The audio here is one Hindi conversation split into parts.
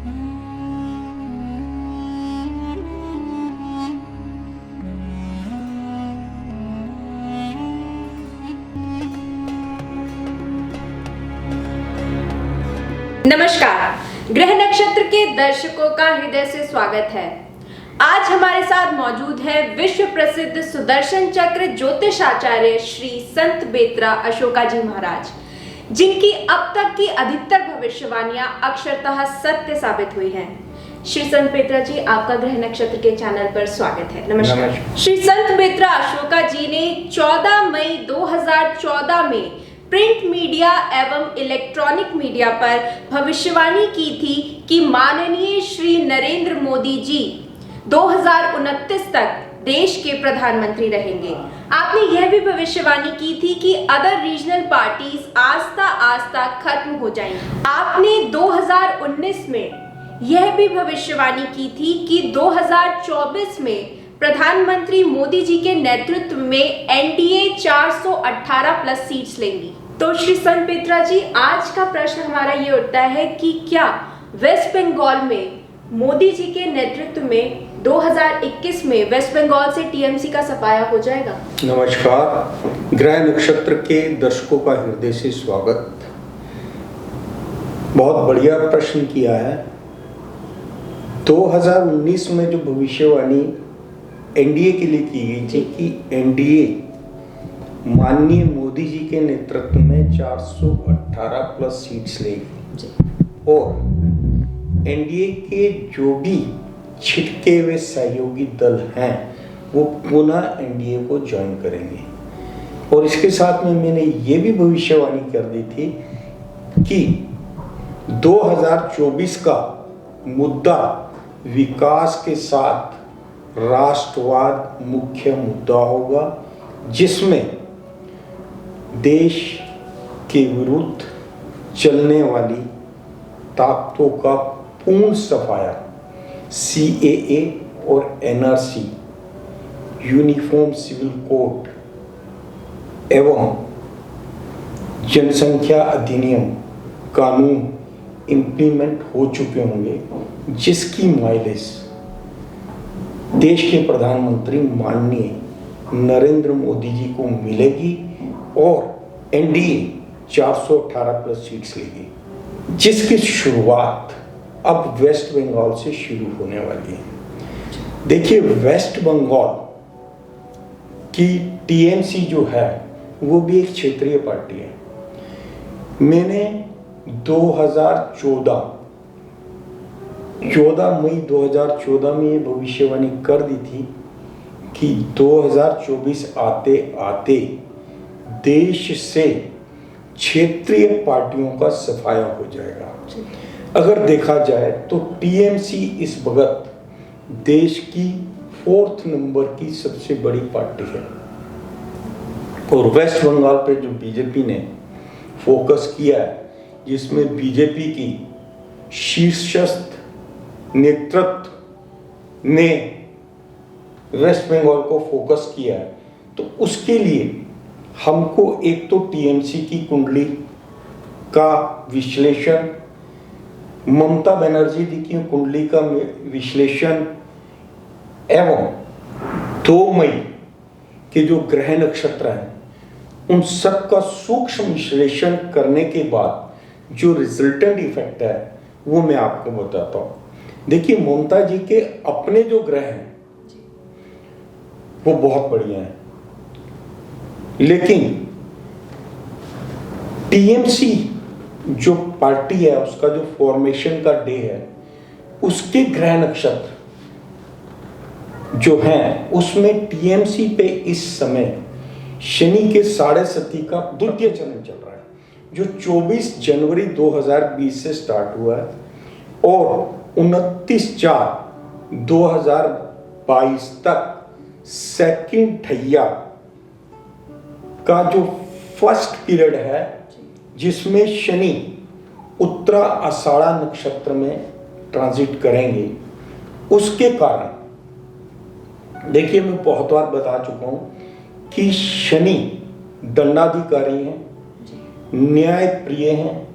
नमस्कार, ग्रह नक्षत्र के दर्शकों का हृदय से स्वागत है। आज हमारे साथ मौजूद है विश्व प्रसिद्ध सुदर्शन चक्र ज्योतिषाचार्य श्री संत बेत्रा अशोका जी महाराज, जिनकी अब तक की अधिकतर भविष्यवाणियां अक्षरतः सत्य साबित हुई हैं। श्री संत बेत्रा जी, आपका ग्रह नक्षत्र के चैनल पर स्वागत है। नमस्कार। श्री संत बेत्रा अशोका जी ने 14 मई 2014 में प्रिंट मीडिया एवं इलेक्ट्रॉनिक मीडिया पर भविष्यवाणी की थी कि माननीय श्री नरेंद्र मोदी जी 2029 तक देश के प्रधानमंत्री रहेंगे। आपने यह भी भविष्यवाणी की थी कि अदर रीजनल पार्टीज आस्ता आस्ता खत्म हो जाएंगी। आपने 2019 में यह भी भविष्यवाणी की थी कि 2024 में प्रधानमंत्री मोदी जी के नेतृत्व में एनडीए 418 प्लस सीट्स लेंगी। तो श्री संत बेत्रा जी, आज का प्रश्न हमारा ये उठता है कि क्या वेस्ट बंगाल में मोदी जी के नेतृत्व में 2021 में वेस्ट बंगाल से टीएमसी का सफाया हो जाएगा? नमस्कार, ग्रह नक्षत्र के दर्शकों का हृदय से स्वागत। बहुत बढ़िया प्रश्न किया है। 2019 में जो भविष्यवाणी एनडीए के लिए की गई थी कि एनडीए माननीय मोदी जी के नेतृत्व में 418 प्लस सीट्स लेगी और एनडीए के जो भी छिटके हुए सहयोगी दल हैं वो पुनः एनडीए को ज्वाइन करेंगे। और इसके साथ में मैंने ये भी भविष्यवाणी कर दी थी कि 2024 का मुद्दा विकास के साथ राष्ट्रवाद मुख्य मुद्दा होगा, जिसमें देश के विरुद्ध चलने वाली ताकतों का पूर्ण सफाया सीएए और एनआरसी, यूनिफॉर्म सिविल कोड एवं जनसंख्या अधिनियम कानून इम्प्लीमेंट हो चुके होंगे, जिसकी माइलेज देश के प्रधानमंत्री माननीय नरेंद्र मोदी जी को मिलेगी और एनडीए 418 प्लस सीट्स लेगी, जिसकी शुरुआत अब वेस्ट बंगाल से शुरू होने वाली है। देखिए, वेस्ट बंगाल की टीएमसी जो है वो भी एक क्षेत्रीय पार्टी है। मैंने 14 मई 2014 में ये भविष्यवाणी कर दी थी कि 2024 आते आते देश से क्षेत्रीय पार्टियों का सफाया हो जाएगा। अगर देखा जाए तो टीएमसी इस वक्त देश की 4th नंबर की सबसे बड़ी पार्टी है और वेस्ट बंगाल पे जो बीजेपी ने फोकस किया है, जिसमें बीजेपी की शीर्षस्थ नेतृत्व ने वेस्ट बंगाल को फोकस किया है, तो उसके लिए हमको एक तो टीएमसी की कुंडली का विश्लेषण, ममता बनर्जी जी की कुंडली का विश्लेषण एवं 2 मई के जो ग्रह नक्षत्र हैं उन सब का सूक्ष्म विश्लेषण करने के बाद जो रिजल्टेंट इफेक्ट है वो मैं आपको बताता हूं। देखिए, ममता जी के अपने जो ग्रह हैं वो बहुत बढ़िया हैं, लेकिन टीएमसी जो पार्टी है उसका जो फॉर्मेशन का डे है, उसके ग्रह नक्षत्र जो हैं उसमें टीएमसी पे इस समय शनि के 7.5 का द्वितीय चरण चल रहा है, जो 24 जनवरी 2020 से स्टार्ट हुआ है और 29/4/2022 तक सेकंड ठैया का जो फर्स्ट पीरियड है, जिसमें शनि उत्तरा आषाढ़ा नक्षत्र में ट्रांजिट करेंगे, उसके कारण देखिए, मैं बहुत बार बता चुका हूं कि शनि दंडाधिकारी हैं, न्याय प्रिय हैं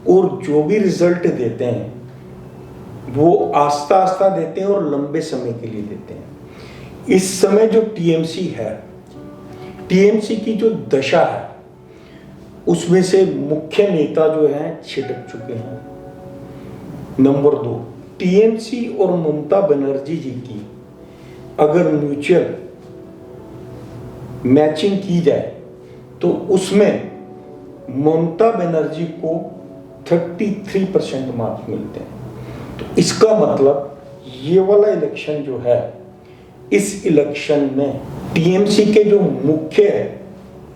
और जो भी रिजल्ट देते हैं वो आस्ता आस्ता देते हैं और लंबे समय के लिए देते हैं। इस समय जो टीएमसी है, टीएमसी की जो दशा है, उसमें से मुख्य नेता जो हैं छिटक चुके हैं। नंबर 2, टीएमसी और ममता बनर्जी जी की अगर म्यूचुअल मैचिंग की जाए तो उसमें ममता बनर्जी को 33% मार्क्स मिलते हैं। तो इसका मतलब ये वाला इलेक्शन जो है, इस इलेक्शन में टीएमसी के जो मुख्य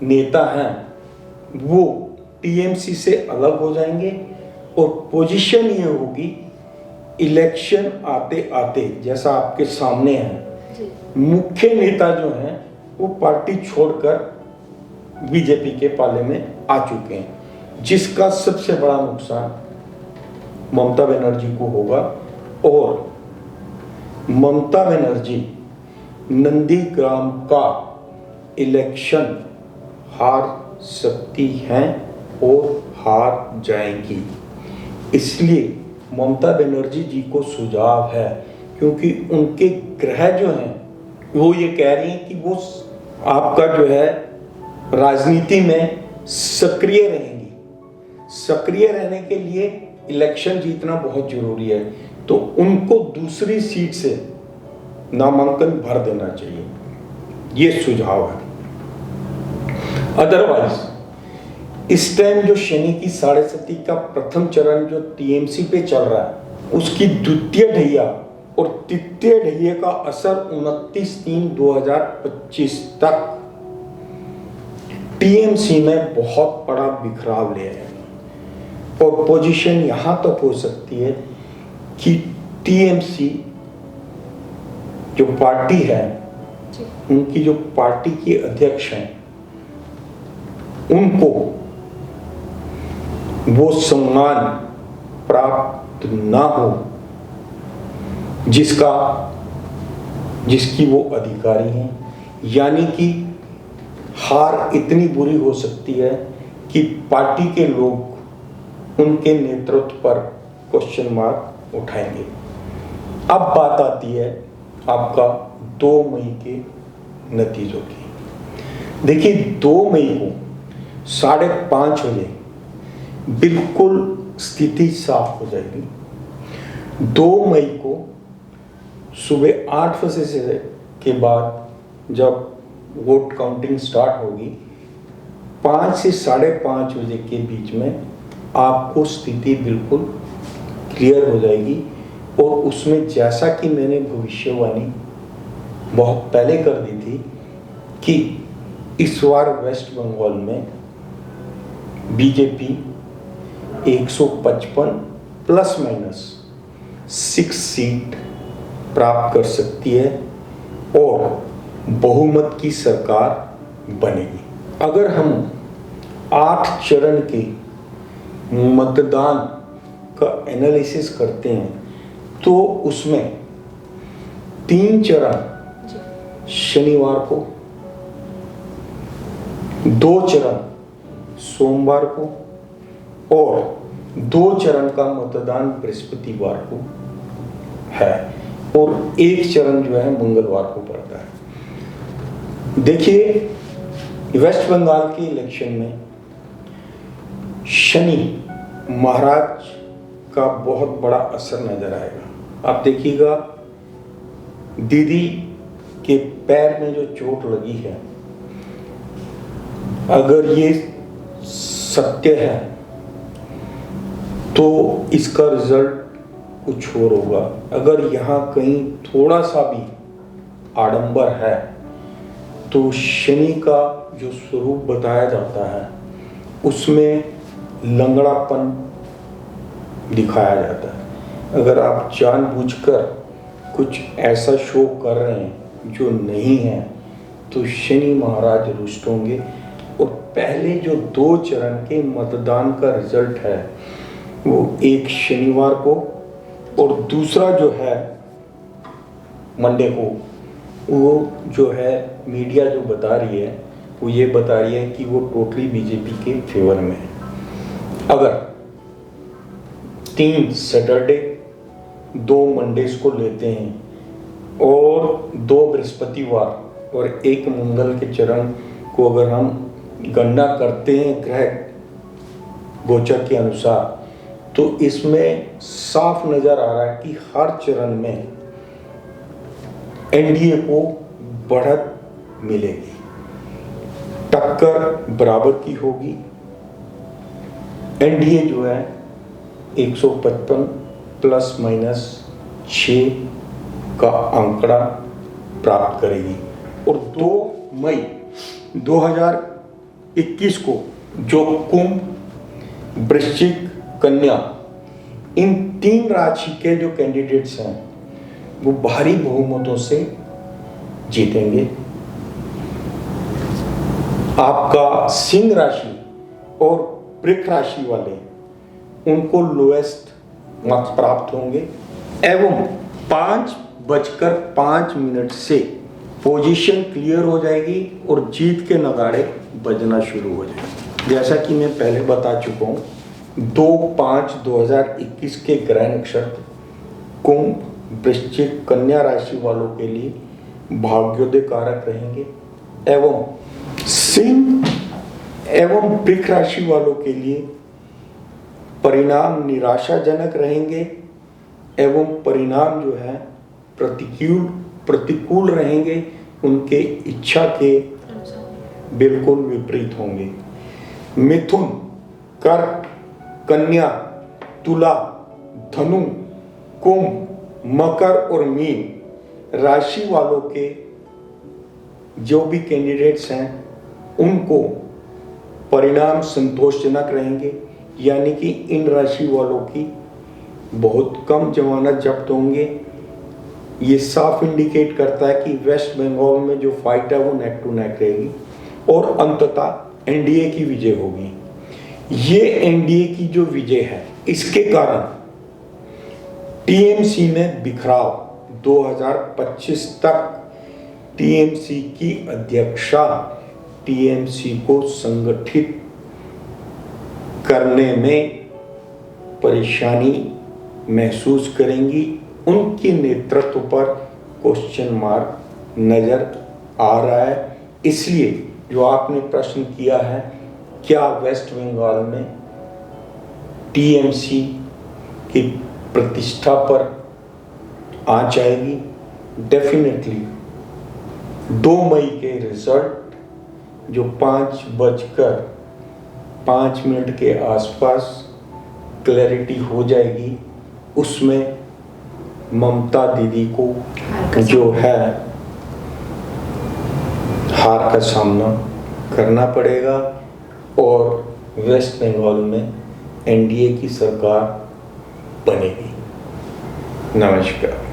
नेता हैं वो टीएमसी से अलग हो जाएंगे और पोजीशन ये होगी, इलेक्शन आते आते जैसा आपके सामने है, मुख्य नेता जो हैं वो पार्टी छोड़कर बीजेपी के पाले में आ चुके हैं, जिसका सबसे बड़ा नुकसान ममता बनर्जी को होगा। और ममता बनर्जी नंदीग्राम का इलेक्शन हार सकती हैं और हार जाएंगी। इसलिए ममता बनर्जी जी को सुझाव है, क्योंकि उनके ग्रह जो हैं वो ये कह रही हैं कि वो आपका जो है राजनीति में सक्रिय रहेंगी। सक्रिय रहने के लिए इलेक्शन जीतना बहुत जरूरी है, तो उनको दूसरी सीट से नामांकन भर देना चाहिए, ये सुझाव है। अदरवाइज इस टाइम जो शनि की 7.5 का प्रथम चरण जो टीएमसी पे चल रहा है, उसकी द्वितीय ढैया और तृतीय ढैया का असर 29/3/2025 तक टीएमसी में बहुत बड़ा बिखराव ले आएगा। और पोजीशन यहां तक हो सकती है कि टीएमसी जो पार्टी है, उनकी जो पार्टी के अध्यक्ष हैं, उनको वो सम्मान प्राप्त ना हो जिसकी वो अधिकारी हैं। यानी कि हार इतनी बुरी हो सकती है कि पार्टी के लोग उनके नेतृत्व पर क्वेश्चन मार्क उठाएंगे। अब बात आती है आपका 2 मई के नतीजों की। देखिए 2 मई को 5:30 बजे बिल्कुल स्थिति साफ हो जाएगी। 2 मई को सुबह 8 बजे से के बाद जब वोट काउंटिंग स्टार्ट होगी, 5 से 5:30 बजे के बीच में आपको स्थिति बिल्कुल क्लियर हो जाएगी। और उसमें जैसा कि मैंने भविष्यवाणी बहुत पहले कर दी थी कि इस बार वेस्ट बंगाल में बीजेपी 155 ±6 सीट प्राप्त कर सकती है और बहुमत की सरकार बनेगी। अगर हम 8 चरण के मतदान का एनालिसिस करते हैं तो उसमें 3 चरण शनिवार को, 2 चरण सोमवार को और 2 चरण का मतदान बृहस्पतिवार को है और 1 चरण जो है मंगलवार को पड़ता है। देखिए वेस्ट बंगाल के इलेक्शन में शनि महाराज का बहुत बड़ा असर नजर आएगा। आप देखिएगा दीदी के पैर में जो चोट लगी है, अगर ये सत्य है तो इसका रिजल्ट कुछ और होगा। अगर यहाँ कहीं थोड़ा सा भी आडंबर है तो शनि का जो स्वरूप बताया जाता है उसमें लंगड़ापन दिखाया जाता है। अगर आप जानबूझकर कुछ ऐसा शो कर रहे हैं जो नहीं है तो शनि महाराज रुष्ट होंगे। और पहले जो 2 चरण के मतदान का रिजल्ट है वो एक शनिवार को और दूसरा जो है मंडे को, वो जो है मीडिया जो बता रही है वो ये बता रही है कि वो टोटली बीजेपी के फेवर में है। अगर 3 सैटरडे 2 मंडेज को लेते हैं और 2 बृहस्पतिवार और 1 मंगल के चरण को अगर हम गणना करते हैं ग्रह गोचर के अनुसार, तो इसमें साफ नजर आ रहा है कि हर चरण में एनडीए को बढ़त मिलेगी, टक्कर बराबर की होगी। एनडीए जो है 155 प्लस माइनस 6 का आंकड़ा प्राप्त करेगी। और 2 मई 2021 को जो कुंभ, वृश्चिक, कन्या, इन 3 राशि के जो कैंडिडेट्स हैं वो भारी बहुमतों से जीतेंगे। आपका सिंह राशि और वृक राशि वाले, उनको लोएस्ट मार्क्स प्राप्त होंगे एवं 5:05 से पोजीशन क्लियर हो जाएगी और जीत के नगाड़े बजना शुरू हो जाएंगे। जैसा कि मैं पहले बता चुका हूँ, 2/5/2021 के ग्रह नक्षत्र कुंभ, वृश्चिक, कन्या राशि वालों के लिए भाग्योदय कारक रहेंगे एवं सिंह एवं वृक राशि वालों के लिए परिणाम निराशाजनक रहेंगे एवं परिणाम जो है प्रतिकूल रहेंगे, उनके इच्छा के बिल्कुल विपरीत होंगे। मिथुन, कर्क, कन्या, तुला, धनु, कुंभ, मकर और मीन राशि वालों के जो भी कैंडिडेट्स हैं उनको परिणाम संतोषजनक रहेंगे, यानी कि इन राशि वालों की बहुत कम जमानत जब्त होंगे। ये साफ इंडिकेट करता है कि वेस्ट बंगाल में जो फाइट है वो नेक टू नेक रहेगी और अंततः एनडीए की विजय होगी। ये एनडीए की जो विजय है, इसके कारण टीएमसी में बिखराव 2025 तक टीएमसी की अध्यक्षा टीएमसी को संगठित करने में परेशानी महसूस करेंगी। उनके नेतृत्व पर क्वेश्चन मार्क नजर आ रहा है। इसलिए जो आपने प्रश्न किया है, क्या वेस्ट बंगाल में टीएमसी की प्रतिष्ठा पर आंच आएगी? डेफिनेटली 2 मई के रिजल्ट जो 5:05 के आसपास क्लैरिटी हो जाएगी, उसमें ममता दीदी को जो है हार का सामना करना पड़ेगा और वेस्ट बंगाल में एनडीए की सरकार बनेगी। नमस्कार।